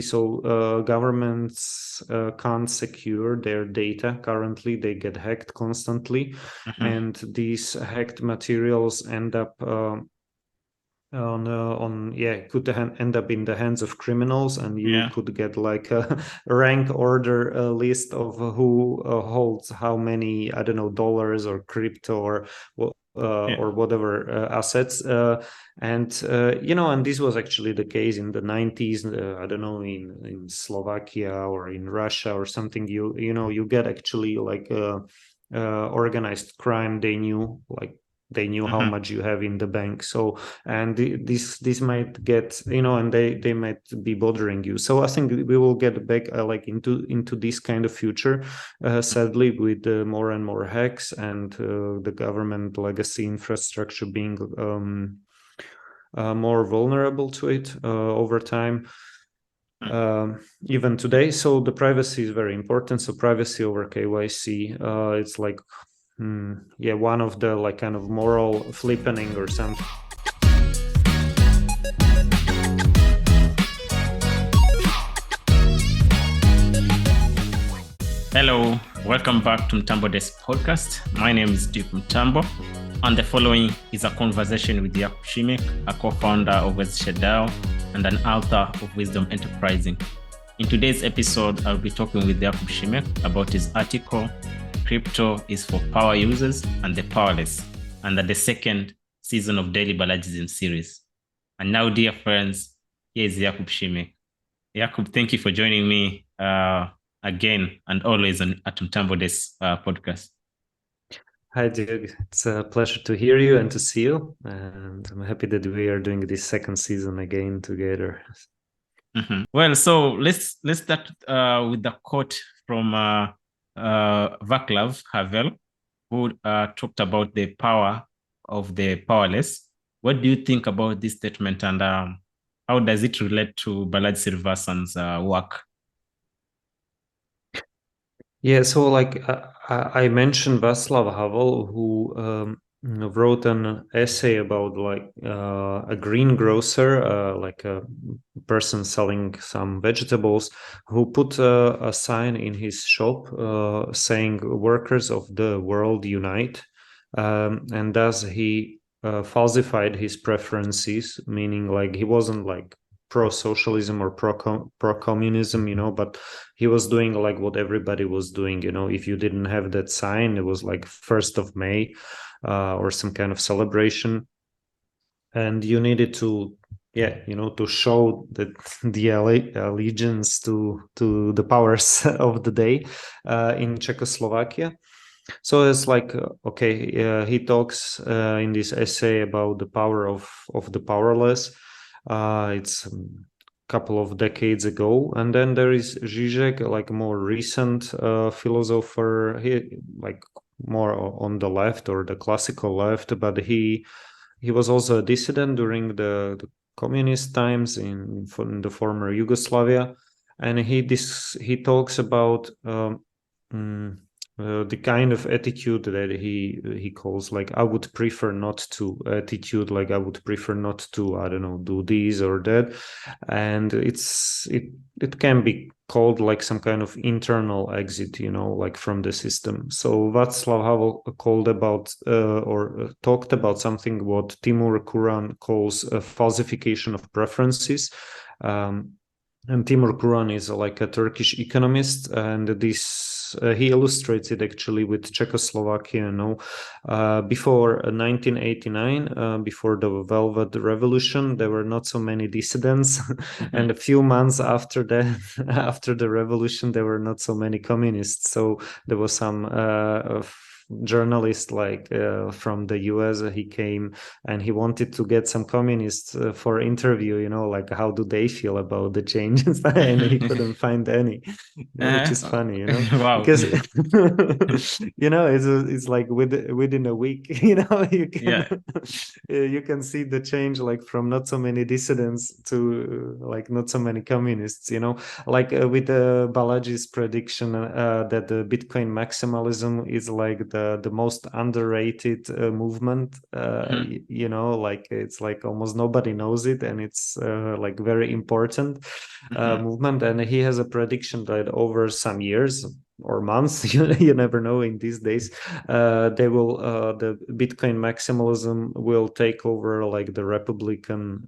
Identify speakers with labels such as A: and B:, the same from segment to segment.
A: So governments can't secure their data currently. They get hacked constantly, and these hacked materials end up could end up in the hands of criminals, and you could get like a rank order list of who holds how many, I don't know, dollars or crypto or whatever assets, and this was actually the case in the 90s. I don't know, in Slovakia or in Russia or something. You get actually like organized crime. They knew how much you have in the bank. So, and this might get, and they might be bothering you. So I think we will get back like into this kind of future, sadly, with more and more hacks and the government legacy infrastructure being more vulnerable to it over time. Even today. So the privacy is very important. So privacy over KYC, it's like one of the like kind of moral flippening or something.
B: Hello, welcome back to Mtambo Desk podcast. My name is Jakub Mtambo, and the following is a conversation with Jakub Simek, a co-founder of Se2 and an author of Wisdom Enterprising. In today's episode, I'll be talking with Jakub Simek about his article, Crypto is for Power Users and the Powerless, under the second season of Daily Balajisms series. And now, dear friends, here is Jakub Simek. Jakub, thank you for joining me again and always at Mtambo Desk podcast.
A: Hi, Diego. It's a pleasure to hear you and to see you. And I'm happy that we are doing this second season again together.
B: Well, so let's start with the quote from Václav Havel, who talked about the power of the powerless. What do you think about this statement, and how does it relate to Balaji Srinivasan's work?
A: Yeah, so like I mentioned Václav Havel, who wrote an essay about like a green grocer, like a person selling some vegetables, who put a sign in his shop saying "Workers of the world unite," and thus he falsified his preferences, meaning like he wasn't like pro-socialism or pro-communism, but he was doing like what everybody was doing. If you didn't have that sign, it was like 1st of May or some kind of celebration, and you needed to to show that the allegiance to the powers of the day in Czechoslovakia. So it's like, he talks in this essay about the power of the powerless. It's a couple of decades ago. And then there is Zizek, like a more recent philosopher, he like more on the left or the classical left, but he was also a dissident during the communist times in the former Yugoslavia. And he talks about the kind of attitude that he calls like I would prefer not to attitude, like I would prefer not to, I don't know, do this or that. And it can be called like some kind of internal exit, like from the system. So Václav Havel called about or talked about something what Timur Kuran calls a falsification of preferences. And Timur Kuran is like a Turkish economist, and this he illustrates it actually with Czechoslovakia. Before 1989, before the Velvet Revolution, there were not so many dissidents, and a few months after that, after the revolution, there were not so many communists. So there was some journalist like from the US. He came and he wanted to get some communists for interview, like how do they feel about the changes, and he couldn't find any, which is funny,
B: Wow.
A: Because it's like within a week, you can see the change, like from not so many dissidents to like not so many communists, like with Balaji's prediction that the Bitcoin maximalism is like the the most underrated movement. You know, like it's like almost nobody knows it, and it's like very important movement. And he has a prediction that over some years or months, you never know in these days, they will the Bitcoin maximalism will take over like the Republican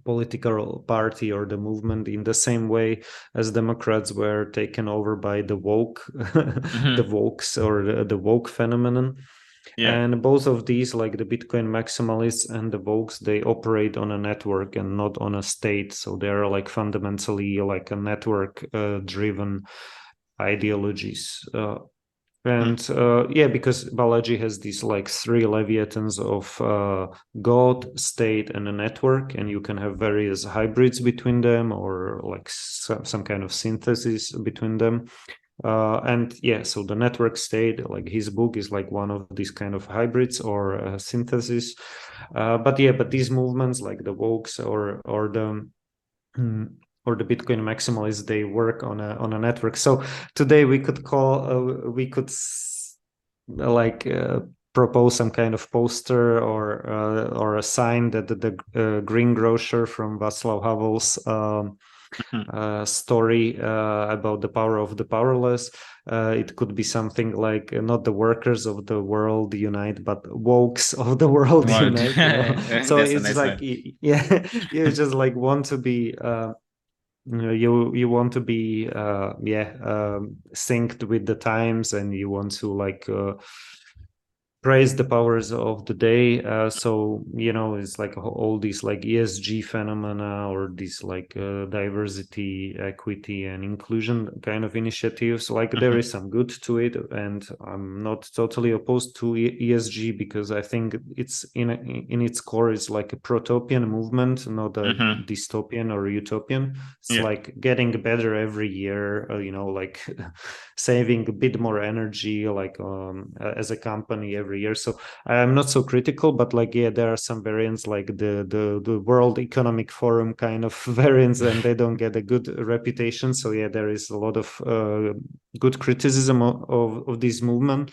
A: political party or the movement, in the same way as Democrats were taken over by the woke, the wokes, or the woke phenomenon.
B: Yeah.
A: And both of these, like the Bitcoin maximalists and the wokes, they operate on a network and not on a state. So they're like fundamentally like a network driven ideologies. Yeah, because Balaji has these like three leviathans of God, state, and a network, and you can have various hybrids between them, or like some kind of synthesis between them. And yeah, so the network state, like his book, is like one of these kind of hybrids or synthesis. But yeah, but these movements, like the wokes or the or the Bitcoin maximalists, they work on a network. So today we could like propose some kind of poster or a sign that the greengrocer from Václav Havel's story about the power of the powerless. It could be something like not the workers of the world unite, but wokes of the world unite. You know, so
B: That's a
A: it's
B: nice
A: like
B: one.
A: yeah, you just like want to be. You want to be synced with the times, and you want to like praise the powers of the day. So you know, it's like all these like ESG phenomena, or these like diversity, equity, and inclusion kind of initiatives. Like there is some good to it, and I'm not totally opposed to ESG, because I think it's in its core, it's like a protopian movement, not a dystopian or utopian. It's like getting better every year. You know, like saving a bit more energy, like as a company every year. So I'm not so critical, but like yeah, there are some variants, like the World Economic Forum kind of variants, and they don't get a good reputation. So yeah, there is a lot of good criticism of this movement.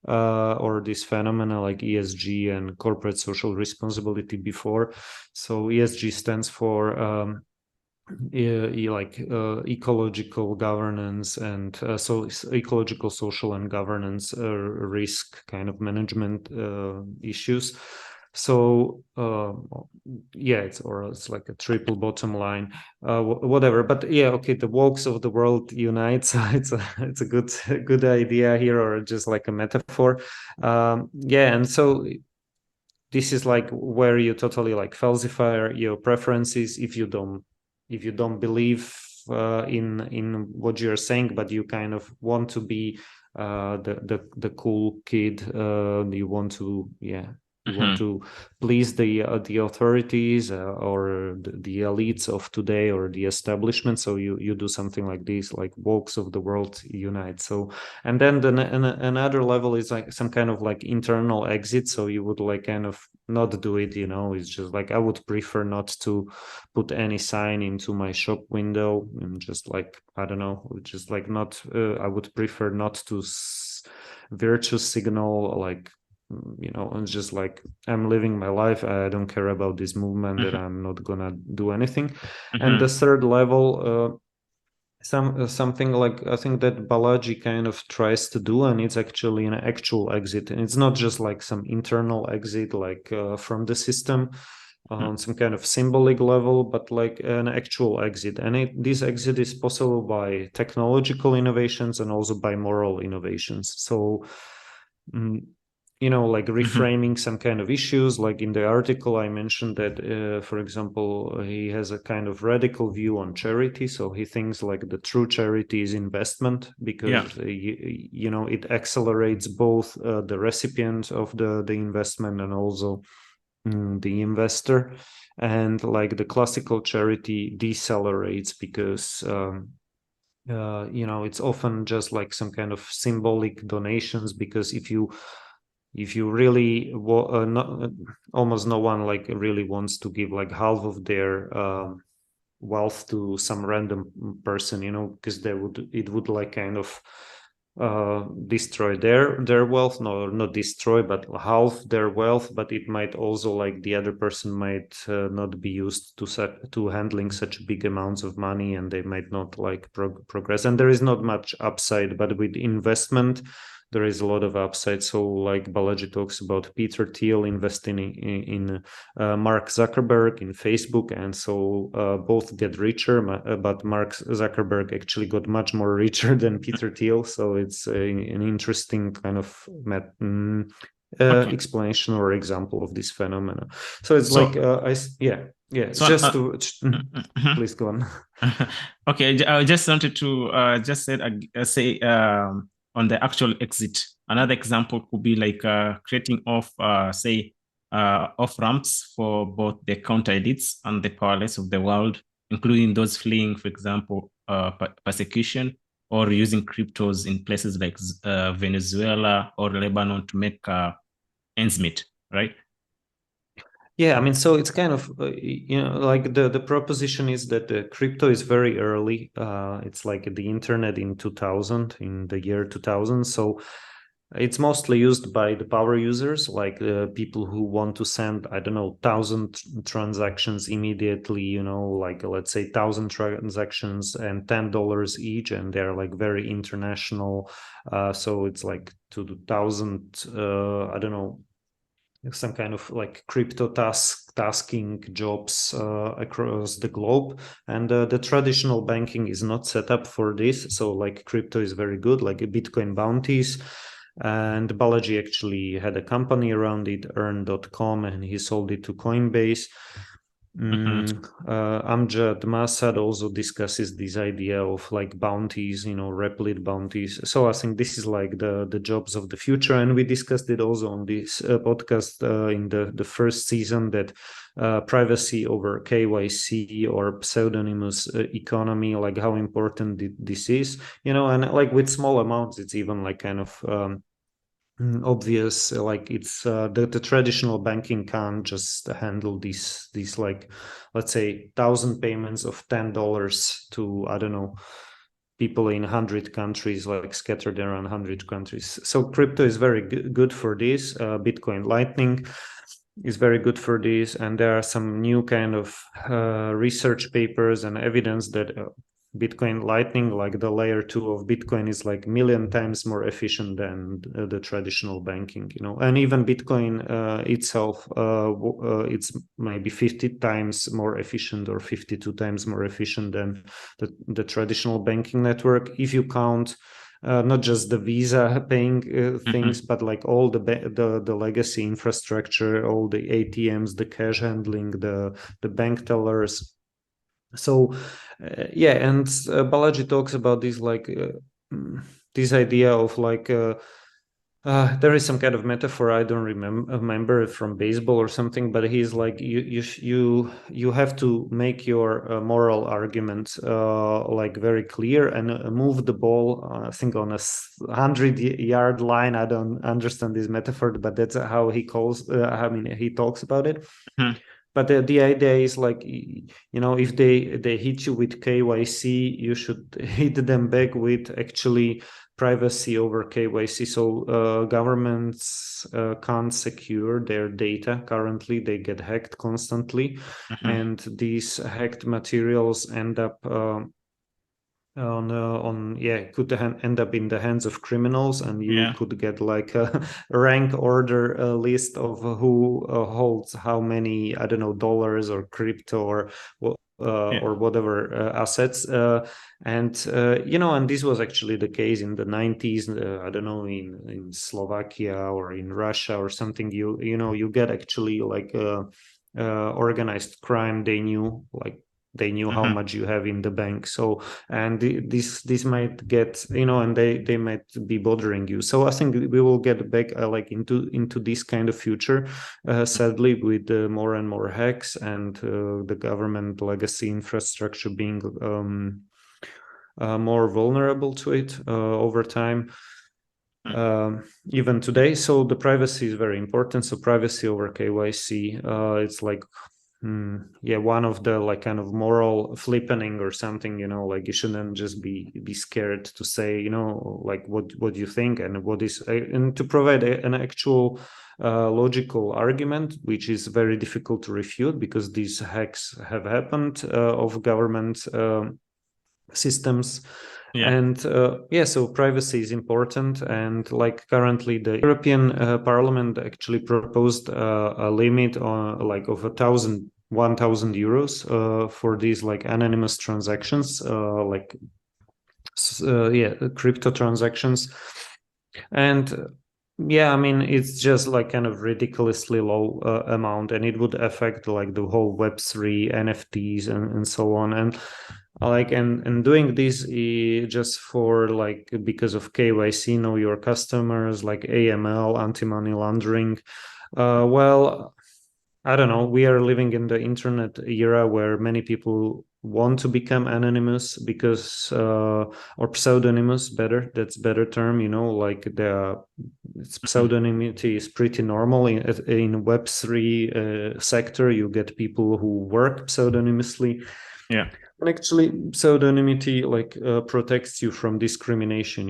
A: Or this phenomena like ESG and corporate social responsibility before. So ESG stands for like ecological governance, and so ecological, social, and governance risk kind of management issues. So yeah, it's like a triple bottom line, whatever. But yeah, okay, the wokes of the world unite. So it's a good idea here, or just like a metaphor. Yeah, and so this is like where you totally like falsify your preferences if you don't believe in what you're saying, but you kind of want to be the cool kid. You want to you want to please the authorities or the elites of today, or the establishment. So you do something like this, like wokes of the world unite. So, and then another level is like some kind of like internal exit. So you would like kind of not do it. You know, it's just like I would prefer not to put any sign into my shop window, and just like I don't know, just like not. I would prefer not to virtue signal, like you know, and just like I'm living my life. I don't care about this movement, that I'm not gonna do anything. And the third level, something like I think that Balaji kind of tries to do, and it's actually an actual exit, and it's not just like some internal exit, like from the system on some kind of symbolic level, but like an actual exit. And this exit is possible by technological innovations and also by moral innovations. So you know, like reframing some kind of issues. Like in the article, I mentioned that, for example, he has a kind of radical view on charity. So he thinks like the true charity is investment, because you know, it accelerates both the recipient of the investment and also the investor. And like the classical charity decelerates, because you know, it's often just like some kind of symbolic donations, because if you really almost no one like really wants to give like half of their wealth to some random person, you know, because it would like kind of destroy their wealth, no, not destroy, but halve their wealth. But it might also, like, the other person might not be used to handling such big amounts of money, and they might not like progress. And there is not much upside, but with investment there is a lot of upside. So like Balaji talks about Peter Thiel investing in Mark Zuckerberg in Facebook, and so both get richer, but Mark Zuckerberg actually got much more richer than Peter Thiel. So it's an interesting kind of explanation or example of this phenomena. So it's like it's
B: so,
A: just to please go on.
B: Okay, I just wanted to just say on the actual exit. Another example could be like creating off ramps for both the counter elites and the powerless of the world, including those fleeing, for example, persecution, or using cryptos in places like Venezuela or Lebanon to make ends meet, right?
A: Yeah, I mean, so it's kind of like the proposition is that the crypto is very early. It's like the internet in 2000, in the year 2000. So it's mostly used by the power users, like people who want to send, I don't know, 1,000 transactions immediately. Like let's say 1,000 transactions and $10 each, and they're like very international. So it's like to the 1,000, I don't know, some kind of like crypto tasking jobs across the globe. And the traditional banking is not set up for this. So like crypto is very good, like Bitcoin bounties. And Balaji actually had a company around it, earn.com, and he sold it to Coinbase. Amjad Masad also discusses this idea of like bounties, Replit bounties. So I think this is like the jobs of the future, and we discussed it also on this podcast in the first season, that privacy over KYC or pseudonymous economy, like how important this is, and like with small amounts, it's even like kind of obvious, like it's the traditional banking can't just handle these like, let's say, 1,000 payments of $10 to, I don't know, people in 100 countries, like scattered around 100 countries. So crypto is very good for this. Bitcoin Lightning is very good for this, and there are some new kind of research papers and evidence that Bitcoin Lightning, like the layer 2 of Bitcoin, is like 1,000,000 times more efficient than the traditional banking, and even Bitcoin itself, it's maybe 50 times more efficient or 52 times more efficient than the traditional banking network, if you count not just the Visa paying things, but like all the legacy infrastructure, all the ATMs, the cash handling, the bank tellers. So and Balaji talks about this, like this idea of like there is some kind of metaphor, I don't remember from baseball or something, but he's like, you have to make your moral argument like very clear, and move the ball, I think on a 100-yard line. I don't understand this metaphor, but that's how he calls. I mean, he talks about it. But the idea is like, if they hit you with KYC, you should hit them back with actually privacy over KYC. So governments can't secure their data currently. They get hacked constantly. And these hacked materials end up could end up in the hands of criminals, and you could get like a rank order list of who holds how many, I don't know, dollars or crypto or whatever assets, and this was actually the case in the 90s. I don't know, in Slovakia or in Russia or something. You get actually like organized crime. They knew how much you have in the bank. So, and this might get, and they might be bothering you. So I think we will get back like into this kind of future, sadly, with more and more hacks, and the government legacy infrastructure being more vulnerable to it over time. Even today. So the privacy is very important. So privacy over KYC, it's like one of the like kind of moral flippening or something, like you shouldn't just be scared to say, like what you think and what is, and to provide an actual logical argument, which is very difficult to refute because these hacks have happened of government systems.
B: Yeah.
A: And so privacy is important. And like currently the European Parliament actually proposed a limit on like of 1,000 euros for these like anonymous transactions, crypto transactions. And I mean, it's just like kind of ridiculously low amount, and it would affect like the whole Web3 NFTs and so on. And like and doing this just for like because of KYC, know your customers, like AML, anti-money laundering. Well, I don't know. We are living in the internet era where many people want to become anonymous because or pseudonymous, better. That's better term. Like the pseudonymity is pretty normal in Web3 sector. You get people who work pseudonymously.
B: Yeah.
A: And actually, pseudonymity like protects you from discrimination.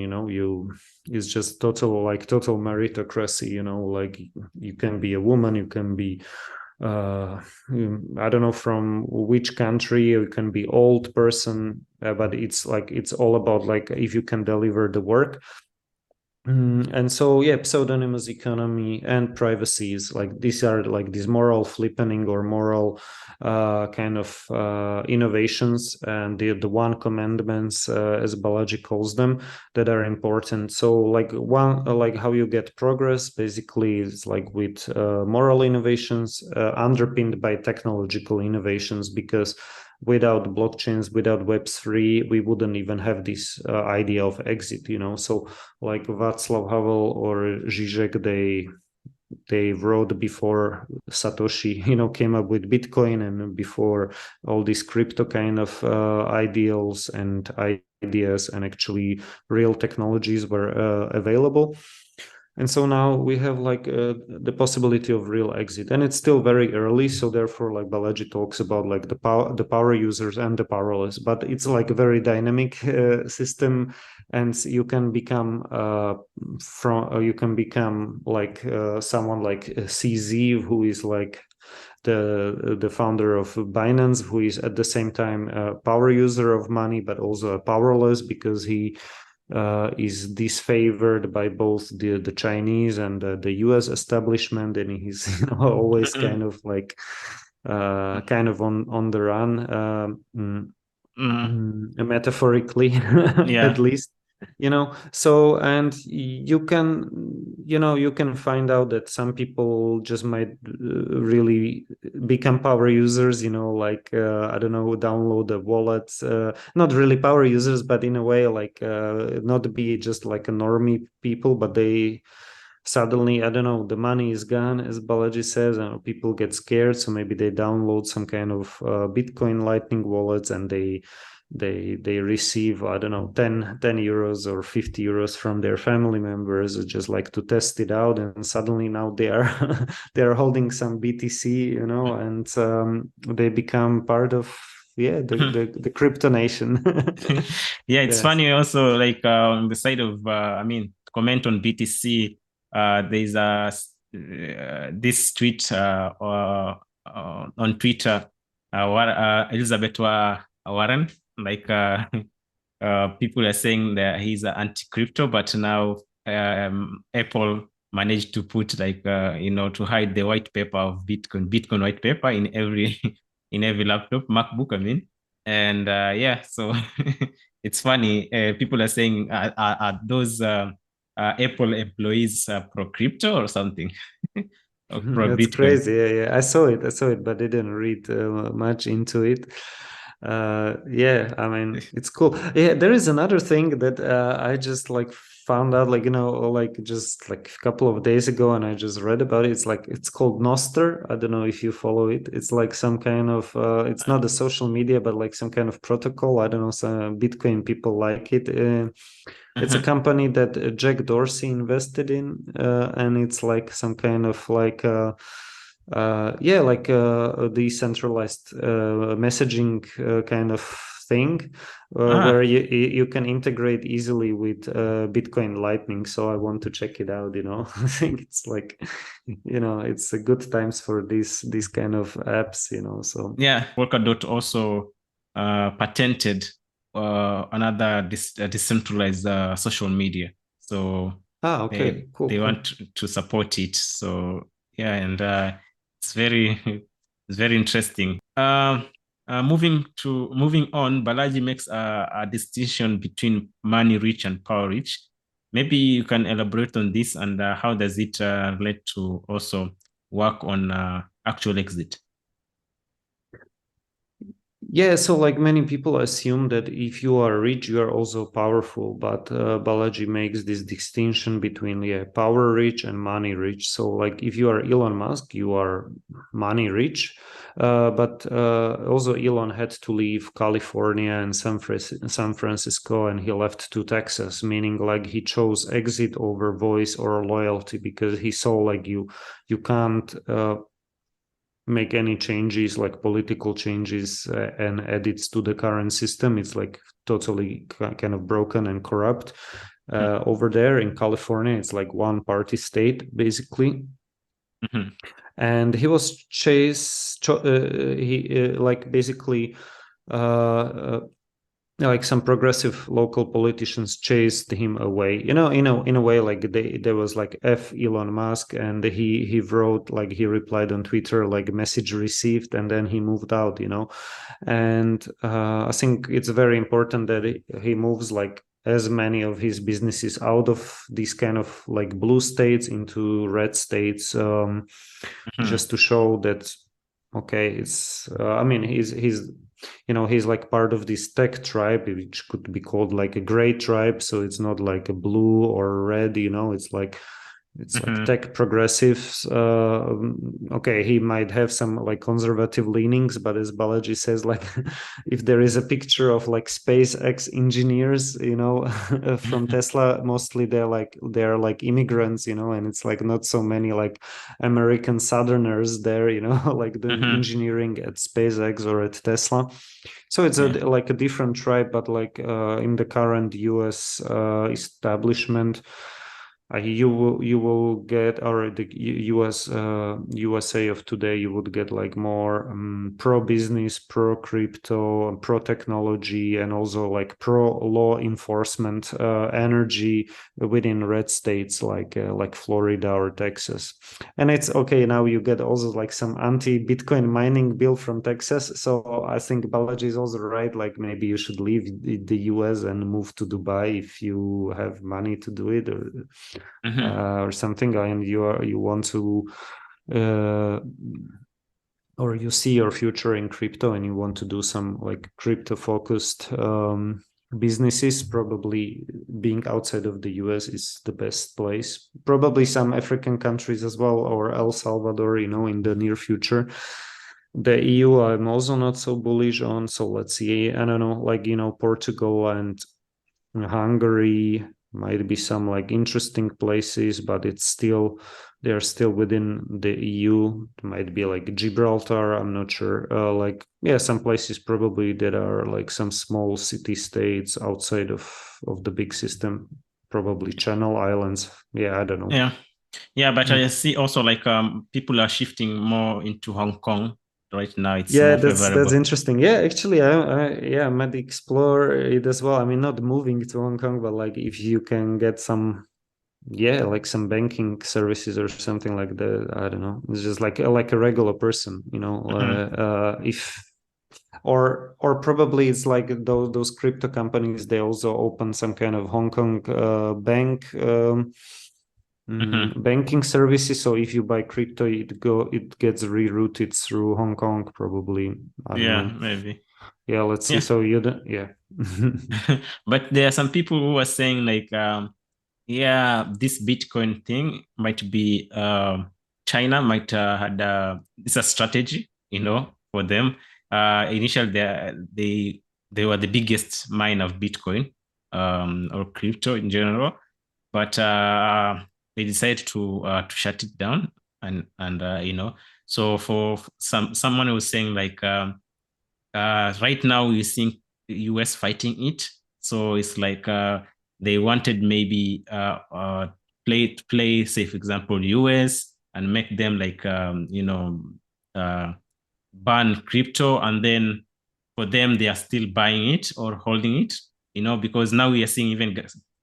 A: It's just total meritocracy. Like you can be a woman, you can be I don't know from which country, you can be old person, but it's all about like if you can deliver the work. And so pseudonymous economy and privacy is like these are like these moral flippening or moral kind of innovations, and the one commandments as Balaji calls them, that are important. So like one like how you get progress basically is like with moral innovations underpinned by technological innovations, because without blockchains, without Web3, we wouldn't even have this idea of exit. So like Václav Havel or Zizek, they wrote before Satoshi came up with Bitcoin, and before all these crypto kind of ideals and ideas and actually real technologies were available. And so now we have like the possibility of real exit, and it's still very early. So therefore, like Balaji talks about like the power users and the powerless, but it's like a very dynamic system, and you can become like someone like CZ, who is like the founder of Binance, who is at the same time a power user of money, but also a powerless, because he is disfavored by both the Chinese and the US establishment, and he's always kind of like on the run, metaphorically
B: Yeah.
A: at least. So, and you can find out that some people just might really become power users, like I don't know, download the wallets, not really power users, but in a way like not be just like a normie people, but they suddenly, I don't know, the money is gone, as Balaji says, and people get scared, so maybe they download some kind of Bitcoin Lightning wallets, and they receive, I don't know, 10 euros or 50 euros from their family members, just like to test it out, and suddenly now they are they are holding some BTC, and they become part of the crypto nation.
B: Yeah, it's
A: Yes.
B: funny also, like on the side of comment on BTC, there's this tweet on Twitter, Elizabeth Warren, like people are saying that he's anti-crypto, but now Apple managed to put like to hide the white paper of Bitcoin white paper in every in every laptop, MacBook, I mean. And so it's funny. People are saying, are those Apple employees pro crypto or something? Or pro
A: That's
B: Bitcoin?
A: crazy. Yeah. I saw it, but I didn't read much into it. I mean, it's cool. Yeah, there is another thing that I just like found out, like like just like a couple of days ago, and I just read about it. It's called Noster. I don't know if you follow it. It's like some kind of it's not a social media, but like some kind of protocol. I don't know. Some Bitcoin people like it. It's a company that Jack Dorsey invested in, and it's like some kind of like yeah, like a decentralized messaging kind of thing, where you can integrate easily with Bitcoin Lightning. So I want to check it out. I think it's like, it's a good times for these kind of apps. So
B: yeah, Polkadot also patented another decentralized social media. So
A: okay,
B: they
A: cool.
B: want to support it. So yeah, and it's very it's very interesting. Moving on, Balaji makes a distinction between money rich and power rich. Maybe you can elaborate on this and how does it relate to also work on actual exit?
A: Yeah, so like many people assume that if you are rich, you are also powerful. But Balaji makes this distinction between power rich and money rich. So like if you are Elon Musk, you are money rich. But also Elon had to leave California and San Francisco, and he left to Texas, meaning like he chose exit over voice or loyalty because he saw like you can't make any changes like political changes and edits to the current system. It's like totally kind of broken and corrupt. Over there in California, it's like one party state basically.
B: Mm-hmm.
A: And he was like basically uh, like some progressive local politicians chased him away, in a way, like there was like Elon Musk, and he wrote, like he replied on Twitter like message received, and then he moved out. And I think it's very important that he moves like as many of his businesses out of these kind of like blue states into red states,
B: Mm-hmm.
A: just to show that, okay, it's I mean, he's like part of this tech tribe, which could be called like a gray tribe. So it's not like a blue or red, it's like
B: Mm-hmm.
A: tech progressives. Okay, he might have some like conservative leanings, but as Balaji says, like if there is a picture of like SpaceX engineers, from Tesla, mostly they're like immigrants, and it's like not so many like American Southerners there, like doing
B: Mm-hmm.
A: engineering at SpaceX or at Tesla. So it's
B: Yeah.
A: like a different tribe, but like in the current US establishment, you will get, or the USA of today, you would get like more pro business, pro crypto, pro technology, and also like pro law enforcement energy within red states like Florida or Texas. And it's okay, now you get also like some anti-Bitcoin mining bill from Texas. So I think Balaji is also right, like maybe you should leave the US and move to Dubai if you have money to do it,
B: Mm-hmm.
A: or something, and you want to uh, or you see your future in crypto and you want to do some like crypto focused businesses. Probably being outside of the US is the best place. Probably some African countries as well, or El Salvador, in the near future. The EU, I'm also not so bullish on. So let's see. I don't know, like, Portugal and Hungary might be some like interesting places, but they're still within the EU. It might be like Gibraltar, I'm not sure. Like, yeah, some places probably that are like some small city states outside of the big system, probably Channel Islands. Yeah, I don't know.
B: Yeah. Yeah, but I
A: Mm.
B: see also like people are shifting more into Hong Kong right now. It's
A: Yeah,
B: more
A: that's
B: favorable.
A: interesting. Yeah, actually, I might explore it as well. I mean, not moving to Hong Kong, but like if you can get some, yeah, like some banking services or something like that. I don't know, it's just like a regular person,
B: Mm-hmm.
A: if or probably it's like those crypto companies, they also open some kind of Hong Kong bank,
B: Mm-hmm.
A: banking services. So if you buy crypto, it gets rerouted through Hong Kong, probably. I don't
B: Yeah,
A: know.
B: maybe.
A: Yeah, let's see.
B: Yeah.
A: So you don't, yeah.
B: But there are some people who are saying like yeah, this Bitcoin thing might be China might had it's a strategy, for them. Initially they were the biggest mine of Bitcoin, or crypto in general, but they decided to shut it down, and So for someone was saying like right now you think the US fighting it. So it's like they wanted maybe play say for example US and make them like uh, ban crypto, and then for them they are still buying it or holding it, because now we are seeing even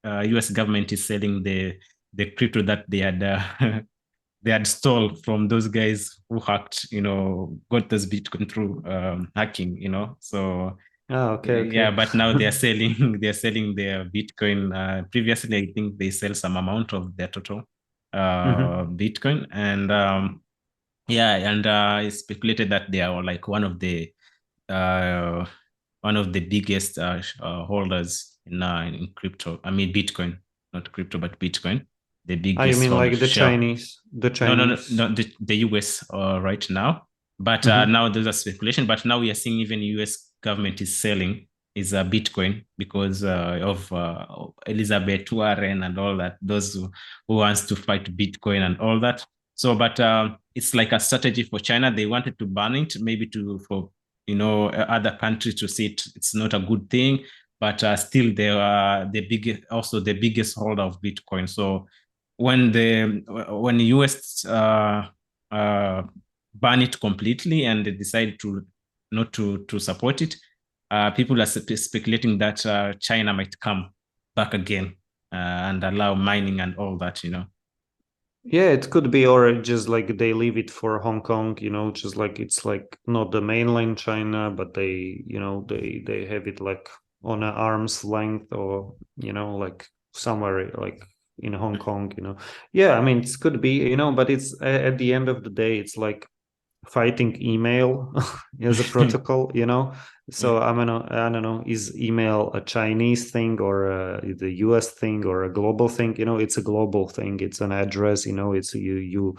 B: US government is selling the crypto that they had they had stole from those guys who hacked, got this Bitcoin through hacking, So
A: Okay.
B: yeah, but now they're selling they're selling their Bitcoin. Previously, I think they sell some amount of their total Bitcoin, and yeah, and it's speculated that they are like uh, one of the biggest holders in crypto. I mean Bitcoin, not crypto, but Bitcoin. The
A: You
B: biggest
A: mean
B: holder
A: like the
B: share.
A: Chinese? The
B: No, no, no,
A: Chinese.
B: no, the US right now. But
A: Mm-hmm.
B: now there's a speculation. But now we are seeing even US government is selling is Bitcoin because of Elizabeth Warren and all that. Those who wants to fight Bitcoin and all that. So, but it's like a strategy for China. They wanted to ban it, maybe for other countries to see it's not a good thing. But still, they are the biggest holder of Bitcoin. So when the US ban it completely and they decide to not to support it, people are speculating that China might come back again and allow mining and all that.
A: Yeah, it could be, or just like they leave it for Hong Kong, just like it's like not the mainland China, but they have it like on an arm's length, or like somewhere like in Hong Kong. Yeah, I mean it could be, but it's at the end of the day, it's like fighting email as a protocol.
B: Yeah,
A: So I don't know, is email a Chinese thing or the US thing or a global thing? It's a global thing. It's an address. It's you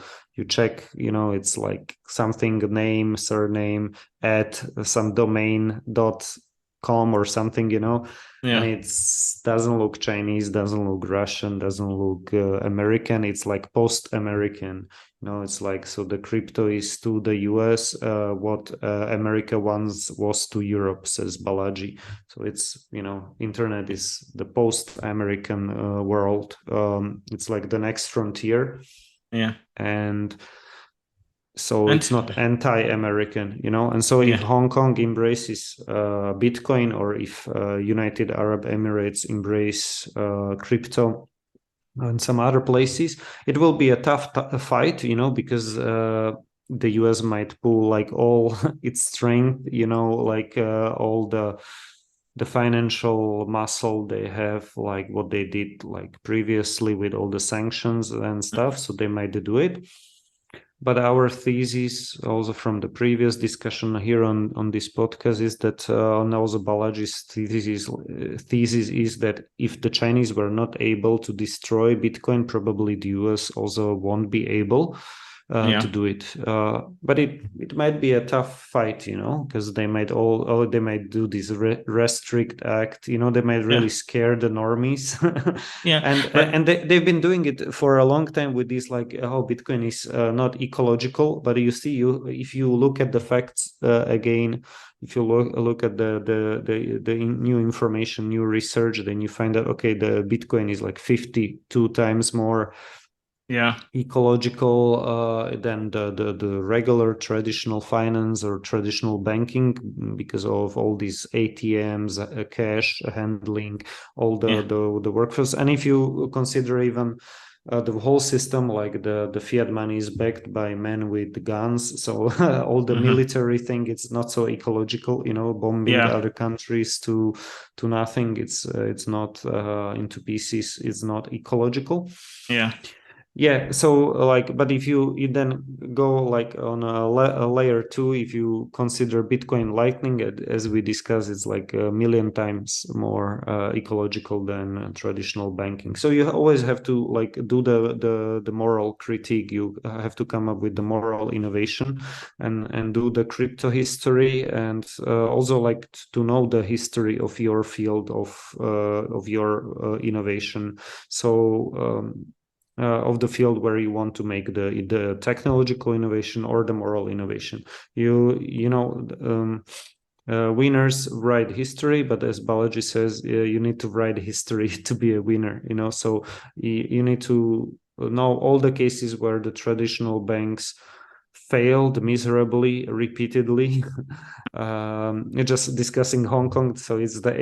A: check. It's like something, name, surname at some domain.com or something. And
B: yeah,
A: it's doesn't look Chinese, doesn't look Russian, doesn't look American. It's like post-American. It's like, so the crypto is to the US what America once was to Europe, says Balaji. So it's, internet is the post-American world. It's like the next frontier.
B: yeah,
A: And so
B: and
A: it's not anti-American. And so if
B: yeah,
A: Hong Kong embraces Bitcoin, or if United Arab Emirates embrace crypto, and some other places, it will be a tough fight, because the US might pull like all its strength, like all the financial muscle they have, like what they did like previously with all the sanctions and stuff. So they might do it. But our thesis, also from the previous discussion here on this podcast, is that and also Balaji's thesis is that if the Chinese were not able to destroy Bitcoin, probably the US also won't be able to
B: yeah,
A: do it. But it might be a tough fight, because they might they might do this restrict act. They might really
B: yeah,
A: scare the normies,
B: yeah, but
A: and they've been doing it for a long time with this, like how Bitcoin is not ecological. But if you look at the facts again, if you look at the new information, new research, then you find that okay, the Bitcoin is like 52 times more
B: yeah,
A: ecological than the regular traditional finance or traditional banking, because of all these ATMs, cash handling, all
B: yeah,
A: the workforce. And if you consider even the whole system, like the fiat money is backed by men with guns, so all the
B: hmm,
A: military thing, it's not so ecological, bombing
B: yeah,
A: other countries to nothing. It's not into pieces. It's not ecological.
B: yeah,
A: Yeah, so like, but if you then go like on a layer two, if you consider Bitcoin Lightning, as we discussed, it's like a million times more ecological than traditional banking. So you always have to like do the moral critique. You have to come up with the moral innovation, and do the crypto history, and also like to know the history of your field of your innovation. So of the field where you want to make the technological innovation or the moral innovation. You know, winners write history, but as Balaji says, you need to write history to be a winner. You know, so you need to know all the cases where the traditional banks failed miserably, repeatedly. Just discussing Hong Kong, so it's the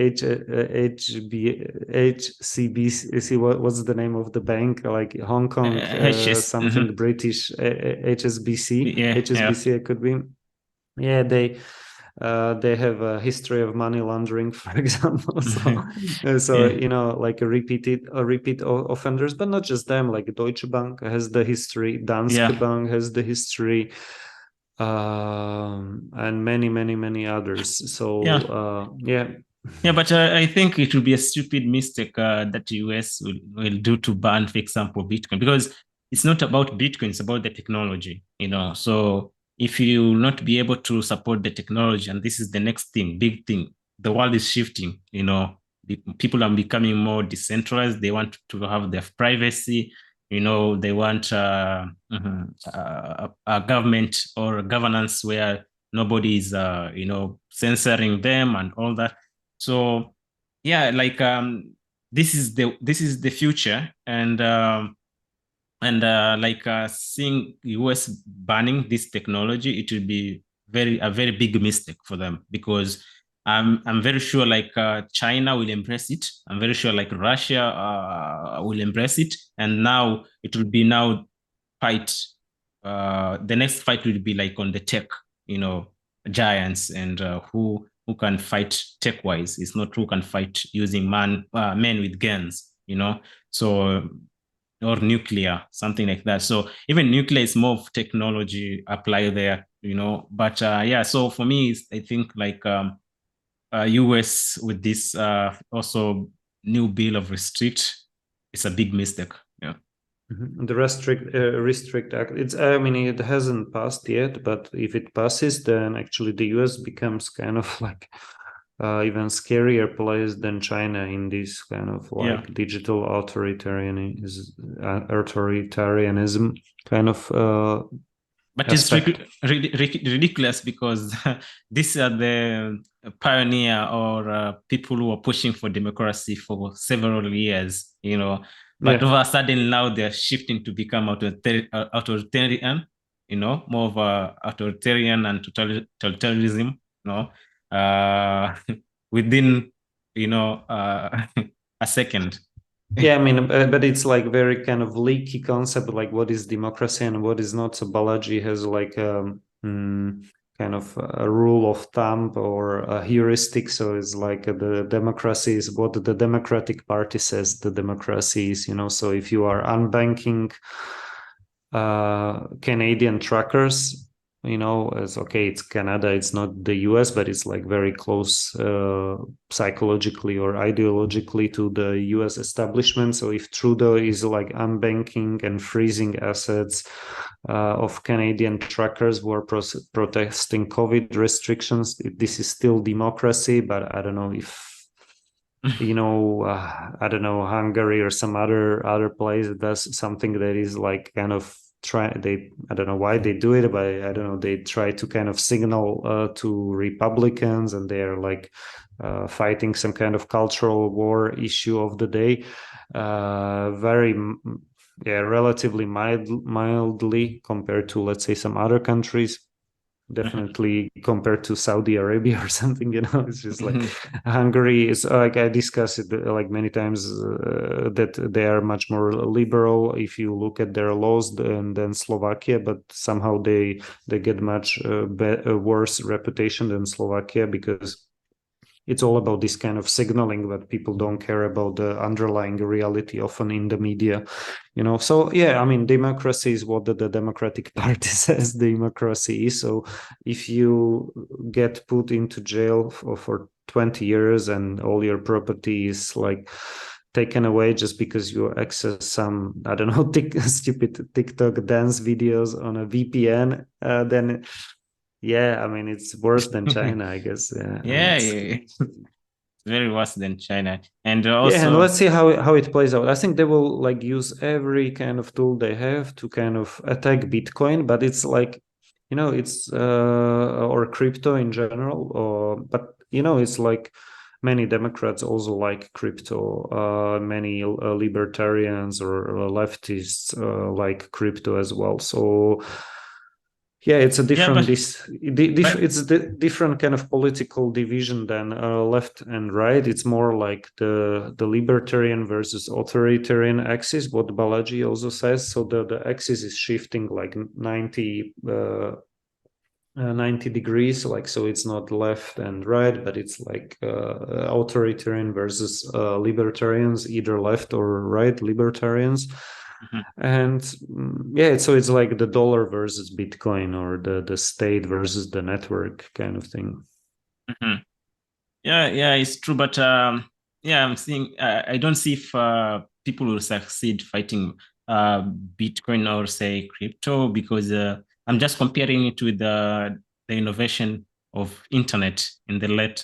A: HCBC. What's the name of the bank? Like Hong Kong, something British, HSBC.
B: Yeah,
A: HSBC, it could be. Yeah, they have a history of money laundering, for example. So
B: yeah.
A: you know, like a repeat offenders, but not just them. Like Deutsche Bank has the history, Danske
B: Yeah.
A: Bank has the history, and many others. So
B: Yeah.
A: yeah.
B: Yeah, but I think it will be a stupid mistake that the US will do to ban, for example, Bitcoin, because it's not about Bitcoin, it's about the technology, you know. So if you will not be able to support the technology, and this is the next thing, big thing, the world is shifting, you know, people are becoming more decentralized. They want to have their privacy, you know, they want a government or a governance where nobody is, you know, censoring them and all that. So yeah, like this is the future, and like seeing US banning this technology, it will be a very big mistake for them, because I'm very sure like China will embrace it. I'm very sure like Russia will embrace it, and now it will be now fight. The next fight will be like on the tech, you know, giants, and who can fight tech wise. It's not who can fight using men with guns, you know. So or nuclear, something like that. So even nuclear is more of technology applied there, you know. But yeah, so for me, I think like US with this also new bill of restrict, it's a big mistake. Yeah.
A: The restrict act. It's, I mean, it hasn't passed yet, but if it passes, then actually the US becomes kind of like even scarier place than China in this kind of
B: Yeah.
A: like digital authoritarianism kind of
B: But it's
A: aspect.
B: ridiculous because these are the pioneer or people who are pushing for democracy for several years, you know. But
A: Yeah.
B: all of a sudden now they're shifting to become authoritarian, you know, more of a authoritarian and totalitarianism, you know, within, you know, a second.
A: Yeah, I mean, but it's like very kind of leaky concept, like what is democracy and what is not. So Balaji has like kind of a rule of thumb or a heuristic. So it's like the democracy is what the Democratic Party says the democracy is, you know. So if you are unbanking Canadian truckers, you know, as okay, it's Canada, it's not the US, but it's like very close psychologically or ideologically to the US establishment. So if Trudeau is like unbanking and freezing assets of Canadian truckers who are protesting COVID restrictions, this is still democracy. But I don't know if you know, I don't know, Hungary or some other place that does something that is like kind of I don't know why they do it, but I don't know, they try to kind of signal to Republicans, and they're like fighting some kind of cultural war issue of the day. Very yeah, relatively mildly compared to, let's say, some other countries, definitely compared to Saudi Arabia or something, you know. It's just like Hungary is like, I discussed it like many times, that they are much more liberal if you look at their laws than Slovakia, but somehow they get much worse reputation than Slovakia, because it's all about this kind of signaling, but people don't care about the underlying reality often in the media, you know. So yeah, I mean, democracy is what the Democratic Party says democracy is. So if you get put into jail for 20 years and all your property is like taken away just because you access some, I don't know, stupid TikTok dance videos on a VPN, then yeah, I mean, it's worse than China, I guess. Yeah,
B: Yeah,
A: it's
B: yeah. very worse than China. And
A: Yeah, and
B: also,
A: let's see how it plays out. I think they will like use every kind of tool they have to kind of attack Bitcoin, but it's like, it's or crypto in general, or but it's like many Democrats also like crypto. Many libertarians or leftists like crypto as well. So yeah, it's a
B: yeah,
A: different
B: but
A: it's the different kind of political division than left and right. It's more like the libertarian versus authoritarian axis, what Balaji also says. So the axis is shifting like 90 degrees, like, so it's not left and right, but it's like authoritarian versus libertarians, either left or right libertarians.
B: mhm,
A: And yeah, so it's like the dollar versus Bitcoin, or the state versus the network kind of thing.
B: mhm. Yeah, it's true. But yeah, I'm seeing. I don't see if people will succeed fighting Bitcoin or say crypto, because I'm just comparing it with the innovation of internet in the late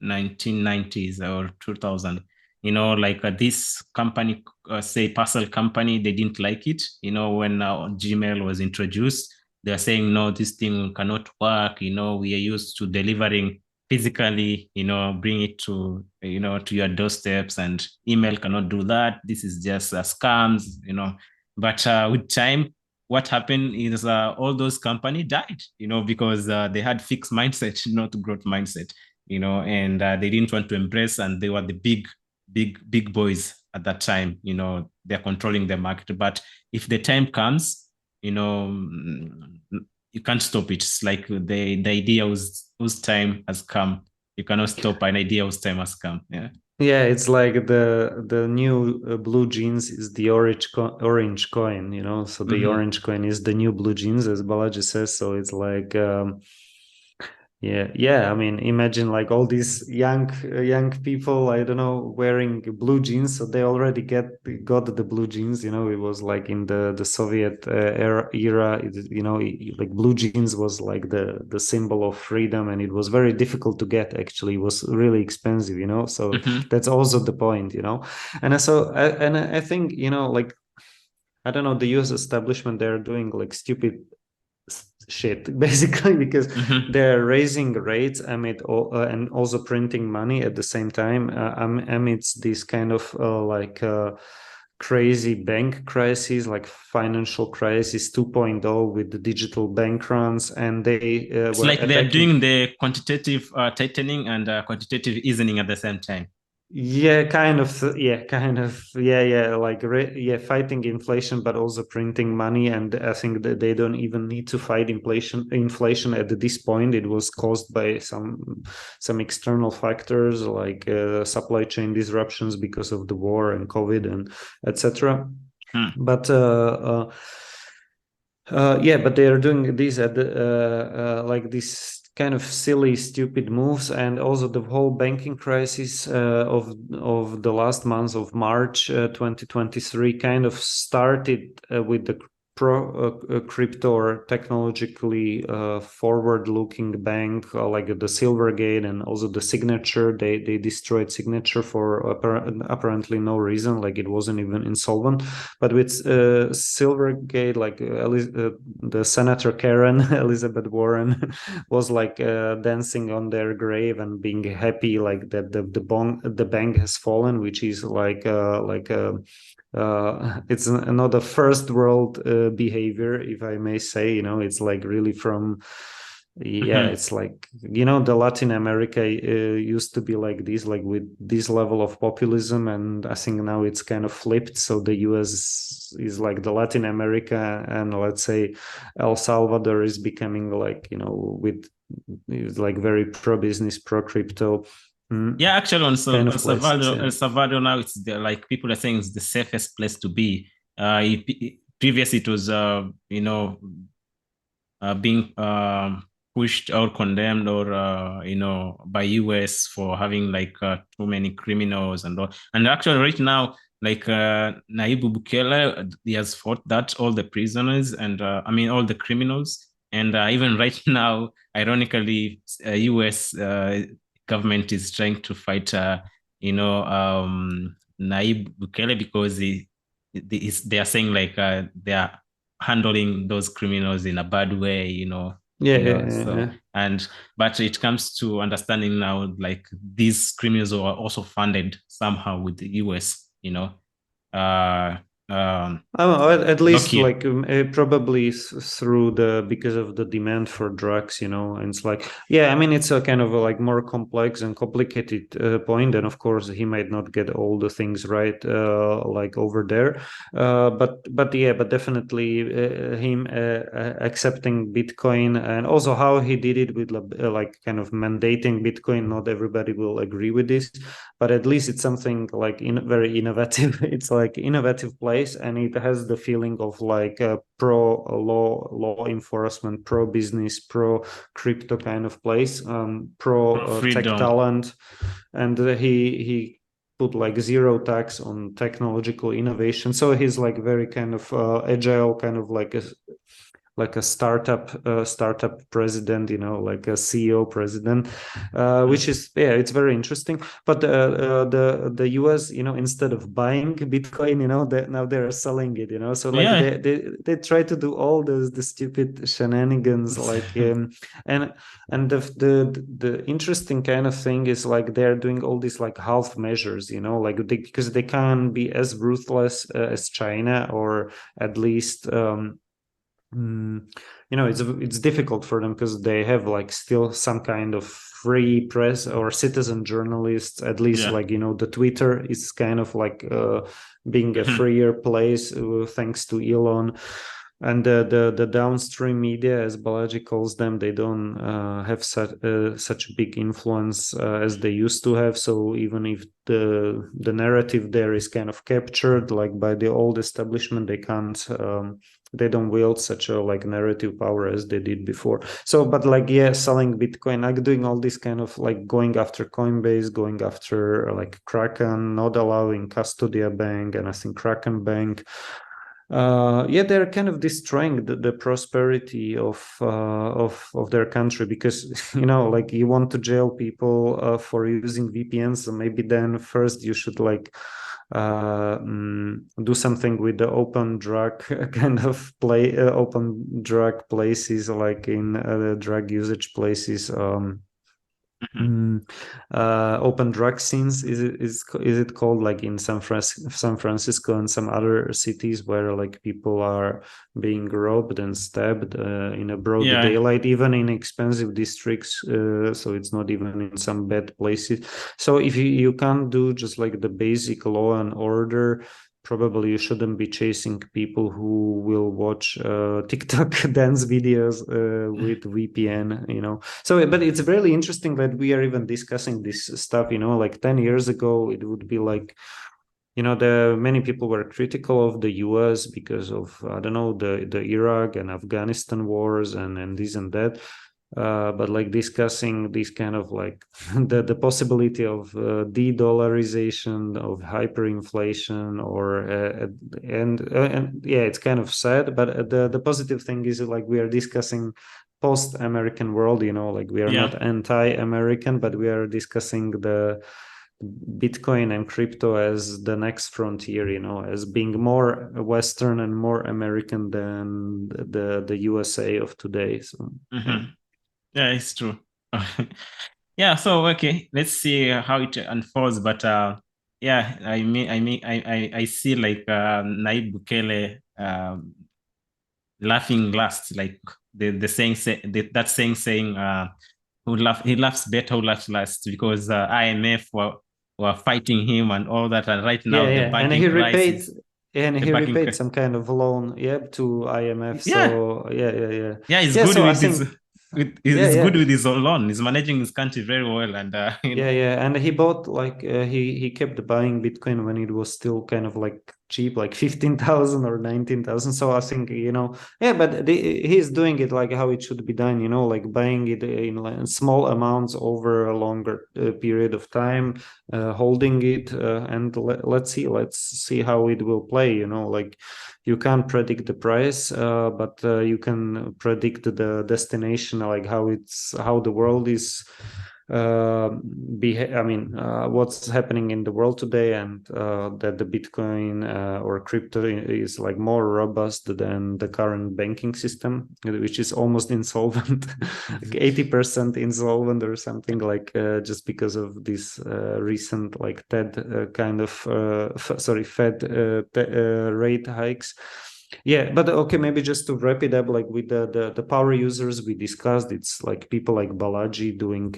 B: 1990s or 2000. Like this company, say parcel company, they didn't like it. When Gmail was introduced, they're saying, no, this thing cannot work. We are used to delivering physically, bring it to your doorsteps, and email cannot do that. This is just scams. But with time, what happened is all those companies died, because they had fixed mindset, not growth mindset, and they didn't want to embrace, and they were the big boys at that time. They're controlling the market. But if the time comes, you can't stop it. It's like the idea whose time has come. You cannot stop an idea whose time has come. Yeah.
A: Yeah, it's like the new blue jeans is the orange coin, so the
B: Mm-hmm.
A: orange coin is the new blue jeans, as Balaji says. So it's like yeah. I mean, imagine like all these young people, I don't know, wearing blue jeans. So they already got the blue jeans. It was like in the Soviet era. Like blue jeans was like the symbol of freedom, and it was very difficult to get. Actually, it was really expensive. So
B: Mm-hmm.
A: that's also the point. And I think like, I don't know, the US establishment, they're doing like stupid shit basically, because
B: Mm-hmm.
A: they're raising rates and also printing money at the same time, amidst this kind of like crazy bank crisis, like financial crisis 2.0, with the digital bank runs, and they
B: It's
A: were
B: like they're
A: attacking.
B: doing the quantitative tightening and quantitative easing at the same time.
A: Yeah, kind of. Yeah, kind of. Yeah. Like, yeah, fighting inflation, but also printing money. And I think that they don't even need to fight inflation. Inflation at this point, it was caused by some external factors, like supply chain disruptions because of the war and COVID and etc.
B: Hmm.
A: But yeah, but they are doing this at like this kind of silly, stupid moves, and also the whole banking crisis of the last month of March 2023 kind of started with the crypto or technologically forward-looking bank, like the Silvergate, and also the Signature. They destroyed Signature for apparently no reason, like it wasn't even insolvent. But with Silvergate, like the Senator Karen, Elizabeth Warren, was like dancing on their grave and being happy, like that the bank has fallen, which is like it's not a first world behavior, if I may say. It's like really from, yeah,
B: Mm-hmm.
A: it's like, the Latin America used to be like this, like with this level of populism, and I think now it's kind of flipped. So the US is like the Latin America, and let's say El Salvador is becoming like, with like very pro business, pro crypto
B: Yeah, actually, on
A: kind
B: El
A: of places.
B: Salvador,
A: Yeah.
B: El Salvador now, it's like people are saying it's the safest place to be. Previously, it was being pushed or condemned, or by US for having like too many criminals and all. And actually, right now, like Nayib Bukele, he has fought that, all the prisoners, and I mean all the criminals. And even right now, ironically, US government is trying to fight, Naib Bukele because they are saying like they are handling those criminals in a bad way, so but it comes to understanding now like these criminals are also funded somehow with the US, uh
A: at least
B: Loki.
A: like probably through because of the demand for drugs, and it's like, yeah, I mean, it's a kind of like more complex and complicated point, and of course he might not get all the things right like over there, but definitely him accepting Bitcoin, and also how he did it with like kind of mandating Bitcoin. Not everybody will agree with this, but at least it's something like very innovative. It's like innovative place, and it has the feeling of like a pro law enforcement, pro business, pro crypto kind of place, pro tech
B: Freedom.
A: talent, and he put like zero tax on technological innovation. So he's like very kind of agile, kind of like a startup president, like a CEO president, which is, yeah, it's very interesting. But the US, instead of buying Bitcoin, now they're selling it, so like
B: Yeah.
A: they try to do all the stupid shenanigans, like and the interesting kind of thing is like they're doing all these like half measures, like because they can't be as ruthless as China, or at least it's difficult for them because they have like still some kind of free press or citizen journalists, at least,
B: Yeah.
A: like, the Twitter is kind of like being a freer place thanks to Elon. And the downstream media, as Balaji calls them, they don't have such big influence as they used to have. So even if the narrative there is kind of captured like by the old establishment, they don't wield such a like narrative power as they did before. So, but like, yeah, selling Bitcoin, like doing all this kind of like going after Coinbase, going after like Kraken, not allowing Custodia Bank, and I think Kraken Bank. They're kind of destroying the prosperity of their country, because like you want to jail people for using VPNs, so maybe then first you should like do something with the open drug kind of open drug places, like in drug usage places. Open drug scenes, is it called, like in San Francisco and some other cities where like people are being robbed and stabbed in a broad daylight, even in expensive districts, so it's not even in some bad places. So if you can't do just like the basic law and order, probably you shouldn't be chasing people who will watch TikTok dance videos with VPN, So, but it's really interesting that we are even discussing this stuff, like 10 years ago, it would be like, many people were critical of the US because of, I don't know, the Iraq and Afghanistan wars and this and that. But like discussing this kind of like the possibility of de-dollarization, of hyperinflation, or and yeah, it's kind of sad. But the positive thing is like we are discussing post-American world, like we are not anti-American, but we are discussing the Bitcoin and crypto as the next frontier, as being more Western and more American than the USA of today. So
B: yeah, it's true. Yeah, so okay, let's see how it unfolds. But yeah, I see like Naib Bukele laughing last, like the saying that saying he laughs better who laughs last, because IMF were fighting him and all that, and right now the
A: and
B: banking
A: he repaid
B: crisis,
A: and
B: the
A: he
B: banking
A: repaid some kind of loan, to IMF.
B: yeah.
A: So
B: Yeah, he's good
A: so I
B: with his
A: think
B: he's good with his own loan. He's managing his country very well, and
A: and he bought like he kept buying Bitcoin when it was still kind of like cheap, like 15,000 or 19,000. So I think, but he's doing it like how it should be done, like buying it in like small amounts over a longer period of time, holding it, and let's see how it will play. Like you can't predict the price, but you can predict the destination, like how the world is what's happening in the world today, and that the Bitcoin or crypto is like more robust than the current banking system, which is almost insolvent, like 80% insolvent or something, like just because of this recent like Fed rate hikes. Yeah, but okay, maybe just to wrap it up, like with the power users we discussed, it's like people like Balaji doing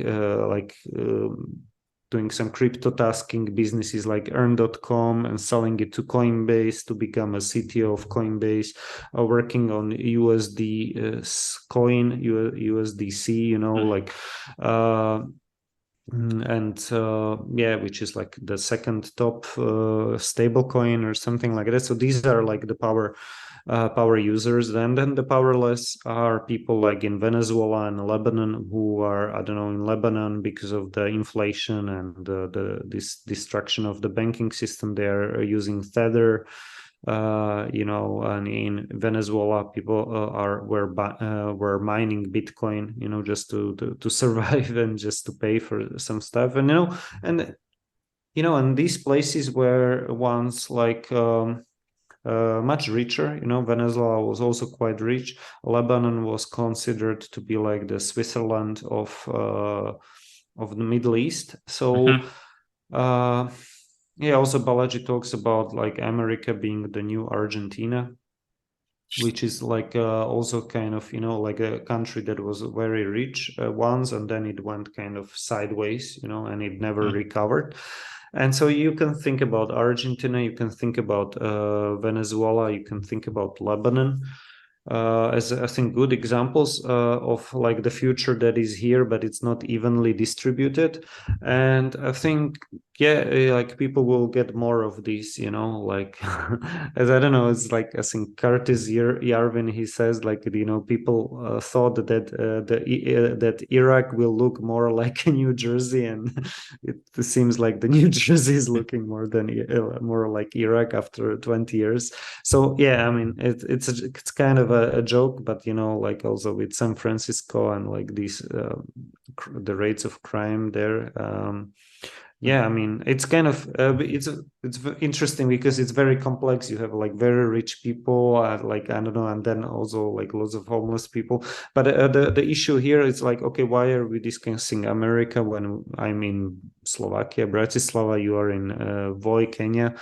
A: some crypto tasking, businesses like earn.com and selling it to Coinbase to become a CTO of Coinbase, working on USD coin, USDC, like which is like the second top stable coin or something like that. So these are like the power users. And then the powerless are people like in Venezuela and Lebanon, who are, I don't know, in Lebanon because of the inflation and this destruction of the banking system. They are using Tether. And in Venezuela, people were mining Bitcoin, just to survive and just to pay for some stuff. And these places were once like much richer. Venezuela was also quite rich. Lebanon was considered to be like the Switzerland of the Middle East. So. Yeah, also Balaji talks about like America being the new Argentina, which is like also kind of, like a country that was very rich once, and then it went kind of sideways, and it never recovered. And so you can think about Argentina, you can think about Venezuela, you can think about Lebanon as I think good examples of like the future that is here, but it's not evenly distributed. And I think, yeah, like people will get more of these, like as I don't know, it's like I think Curtis Yarvin, he says like, people thought that Iraq will look more like New Jersey, and it seems like the New Jersey is looking more like Iraq after 20 years. So yeah, I mean it's kind of a joke, but like also with San Francisco and like these the rates of crime there. Yeah, I mean it's kind of it's interesting because it's very complex. You have like very rich people, like I don't know, and then also like lots of homeless people. But the issue here is like, okay, why are we discussing America when I'm in Slovakia, Bratislava? You are in Voi, Kenya.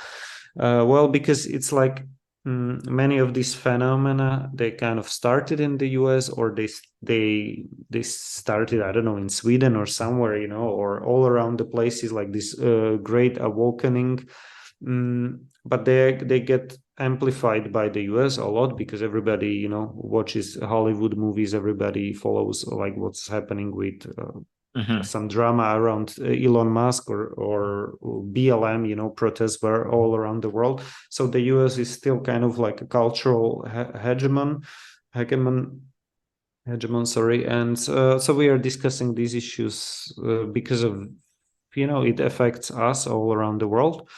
A: Well, because it's like many of these phenomena, they kind of started in the US, or they started, I don't know, in Sweden or somewhere, or all around the places, like this great awakening. But they get amplified by the US a lot because everybody watches Hollywood movies, everybody follows like what's happening with some drama around Elon Musk or BLM, protests were all around the world. So the US is still kind of like a cultural hegemon, sorry. And so we are discussing these issues because of, it affects us all around the world.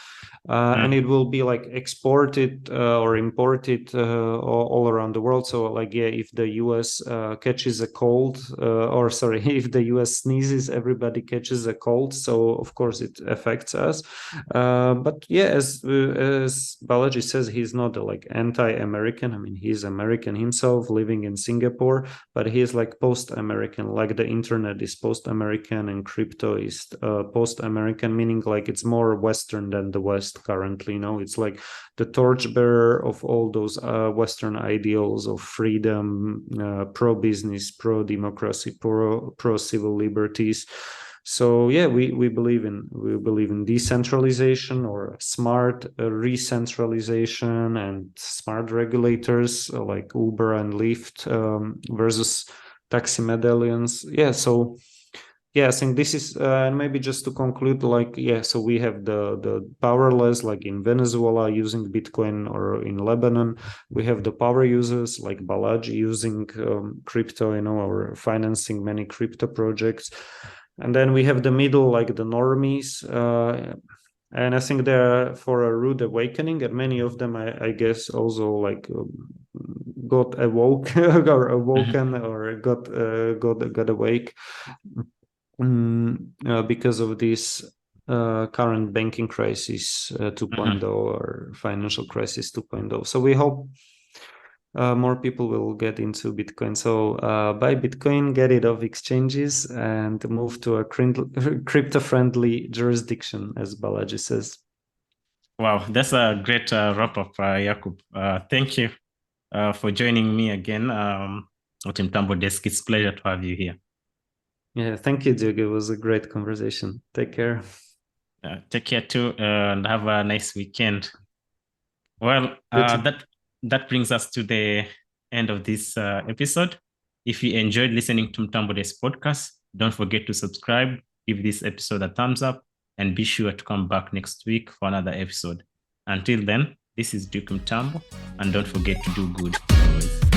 A: And it will be like exported or imported all around the world. So like, yeah, if the US catches a cold, or sorry, if the US sneezes, everybody catches a cold. So of course it affects us. But yeah, as Balaji says, he's not like anti-American. I mean, he's American himself, living in Singapore, but he is like post-American, like the internet is post-American and crypto is post-American, meaning like it's more Western than the West currently. It's like the torchbearer of all those Western ideals of freedom, pro-business, pro-democracy, pro-civil liberties. So yeah, we believe in decentralization or smart re-centralization and smart regulators like Uber and Lyft versus taxi medallions. Yeah, so yeah, I think this is and maybe just to conclude, like, yeah, so we have the powerless, like in Venezuela using Bitcoin, or in Lebanon we have the power users like Balaji using crypto, or financing many crypto projects. And then we have the middle, like the normies, and I think they're for a rude awakening, and many of them, I guess, also like got awoke or awoken or got awake. because of this current banking crisis 2.0 or financial crisis 2.0. So we hope more people will get into Bitcoin. So buy Bitcoin, get it off exchanges, and move to a crypto-friendly jurisdiction, as Balaji says.
B: Wow, that's a great wrap-up, Jakub. Thank you for joining me again at Mtambo Desk. It's a pleasure to have you here.
A: Yeah, thank you, Duke. It was a great conversation. Take care.
B: Take care too, and have a nice weekend. Well, that brings us to the end of this episode. If you enjoyed listening to Mtambo Desk podcast, don't forget to subscribe, give this episode a thumbs up, and be sure to come back next week for another episode. Until then, this is Duke Mtambo, and don't forget to do good always.